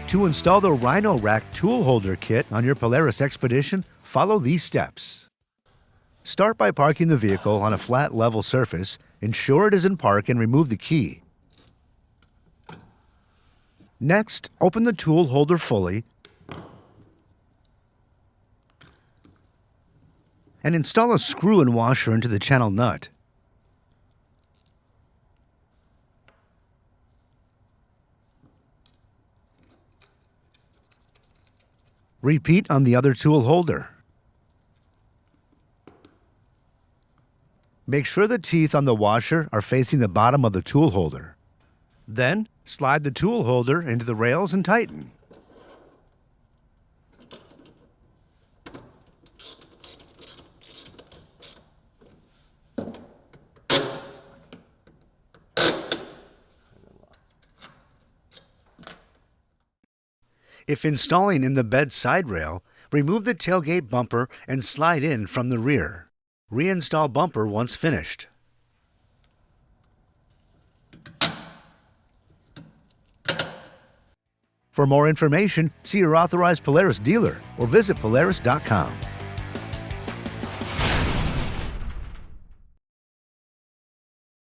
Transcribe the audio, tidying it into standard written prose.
To install the Rhino Rack tool holder kit on your Polaris XPEDITION, follow these steps. Start by parking the vehicle on a flat, level surface. Ensure it is in park and remove the key. Next, open the tool holder fully and install a screw and washer into the channel nut. Repeat on the other tool holder. Make sure the teeth on the washer are facing the bottom of the tool holder. Then, slide the tool holder into the rails and tighten. If installing in the bed side rail, remove the tailgate bumper and slide in from the rear. Reinstall bumper once finished. For more information, see your authorized Polaris dealer or visit Polaris.com.